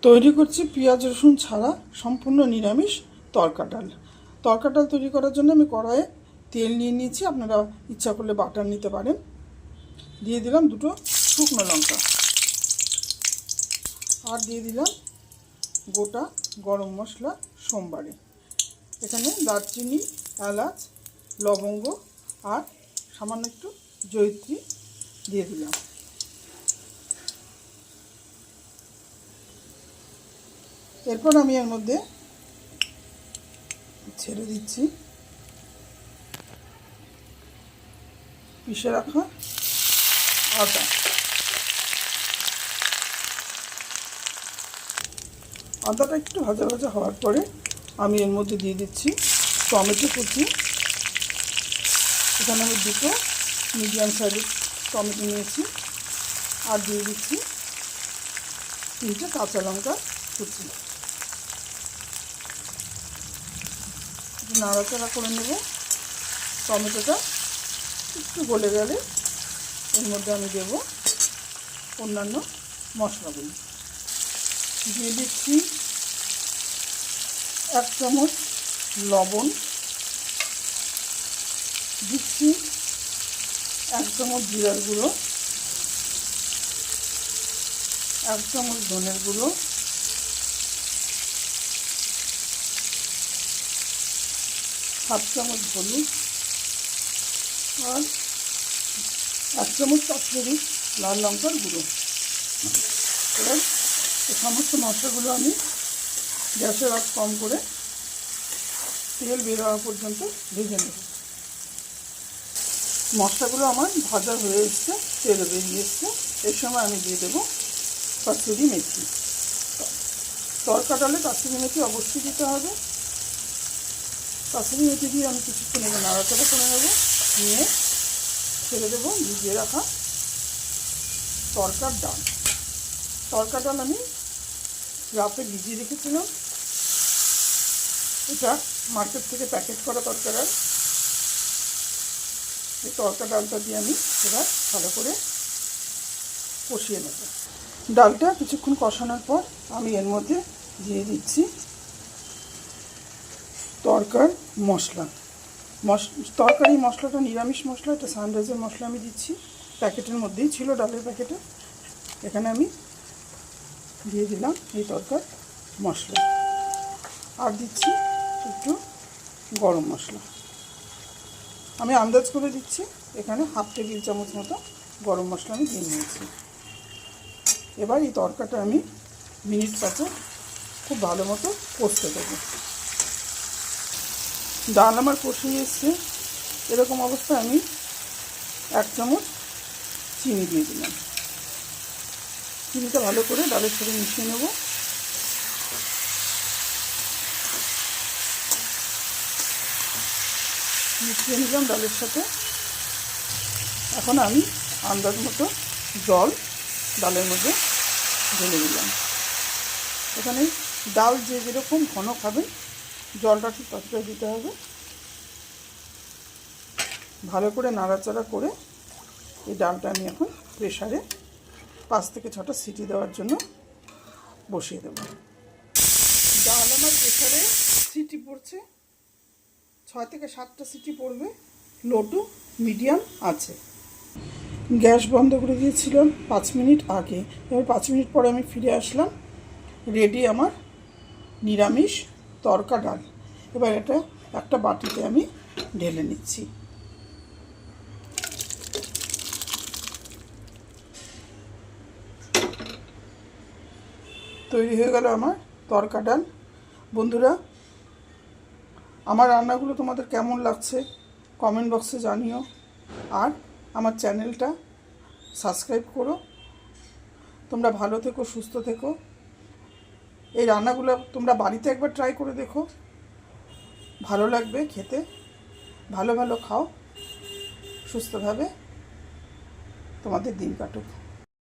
তৈরি করছি পেঁয়াজ রসুন ছাড়া সম্পূর্ণ নিরামিষ তরকা ডাল। তরকা ডাল তৈরি করার জন্য আমি কড়াইয়ে তেল নিয়ে নিয়েছি, আপনারা ইচ্ছা করলে বাটার নিতে পারেন। দিয়ে দিলাম দুটো শুকনো লঙ্কা, আর দিয়ে দিলাম গোটা গরম মশলা সোমবারে। এখানে দারচিনি, এলাচ, লবঙ্গ আর সামান্য একটু জয়িত্রী দিয়ে দিলাম। এরপর আমি এর মধ্যে ছেড়ে দিচ্ছি পিষে রাখা আদা। আদাটা একটু ভাজা ভাজা হওয়ার পরে আমি এর মধ্যে দিয়ে দিচ্ছি টমেটো কুচি। এখানে আমি দুটো মিডিয়াম সাইজের টমেটো নিয়েছি, আর দিয়ে দিচ্ছি 3টে কাঁচা লঙ্কা কুচি। নাড়াচাড়া করে নেব। টমেটোটা একটু গলে গেলে এর মধ্যে আমি দেব অন্যান্য মশলাগুলো। দিয়ে দিচ্ছি 1 চামচ লবণ, দিচ্ছি 1 চামচ জিরার গুঁড়ো, 1 চামচ ধনের গুঁড়ো, 1/2 চামচ হলুদ, আর 1 চামচ কাশ্মীরি লাল লঙ্কার গুঁড়ো। এবার এই সমস্ত মশলাগুলো আমি গ্যাসের আঁচ কম করে তেল বের হওয়া পর্যন্ত ভেজে নেব। মশলাগুলো আমার ভাজা হয়ে এসছে, তেল বেরিয়ে এসছে। এই সময় আমি দিয়ে দেবো কাসুরি মেথি। তরকা ডালে কাসুরি মেথি অবশ্যই দিতে হবে। কাসুরি মেথি দিয়ে আমি কিছুক্ষণ এবার নাড়াচাড়া করে নেব, নিয়ে ছেড়ে দেবো ভিজিয়ে রাখা তরকার ডাল। তরকা ডাল আমি রাতে ভিজিয়ে রেখেছিলাম। এটা মার্কেট থেকে প্যাকেট করা তরকা ডাল। এই তরকা ডালটা দিয়ে আমি এবার ভালো করে কষিয়ে নেব। ডালটা কিছুক্ষণ কষানোর পর আমি এর মধ্যে দিয়ে দিচ্ছি তরকার মশলা। তরকারি মশলাটা নিরামিষ মশলা, এটা সানরাইজের মশলা আমি দিচ্ছি। প্যাকেটের মধ্যেই ছিল, ডালের প্যাকেটে। এখানে আমি দিয়ে দিলাম এই তরকার মশলা, আর দিচ্ছি একটু গরম মশলা। আমি আন্দাজ করে দিচ্ছি, এখানে 1/2 টেবিল চামচ মতো গরম মশলা আমি দিয়ে নিয়েছি। এবার এই তরকাটা আমি মিনিট 5 খুব ভালো মতো কষতে দেবো। ডাল আমার কষে এসছে, এরকম অবস্থায় আমি 1 চামচ চিনি দিয়ে দিলাম। চিনিটা ভালো করে ডালের সাথে মিশিয়ে নেব। মিশিয়ে নিলাম ডালের সাথে। এখন আমি আন্দাজ মতো জল ডালের মধ্যে ঢেলে দিলাম। এখানে ডাল যে যেরকম ঘন খাবেন, জলটা ঠিক ততটাই দিতে হবে। ভালো করে নাড়াচাড়া করে এই ডালটা আমি এখন প্রেসারে 5 থেকে 6টা সিটি দেওয়ার জন্য বসিয়ে দেব। ডাল আমার প্রেসারে সিটি পড়ছে, 6 থেকে 7টা সিটি পড়বে, লো টু মিডিয়াম আছে। গ্যাস বন্ধ করে দিয়েছিলাম 5 মিনিট আগে। এবার 5 মিনিট পরে আমি ফিরে আসলাম। রেডি আমার নিরামিষ তরকা ডাল। এবার এটা একটা বাটিতে আমি ঢেলে নিচ্ছি। তৈরি হয়ে গেল আমার তরকা ডাল। বন্ধুরা, আমার রান্নাগুলো তোমাদের কেমন লাগছে কমেন্ট বক্সে জানিও, আর আমার চ্যানেলটা সাবস্ক্রাইব করো। তোমরা ভালো থেকো, সুস্থ থেকো। এই রান্নাগুলো তোমরা বাড়িতে একবার ট্রাই করে দেখো, ভালো লাগবে খেতে। ভালো ভালো খাও, সুস্থভাবে তোমাদের দিন কাটুক।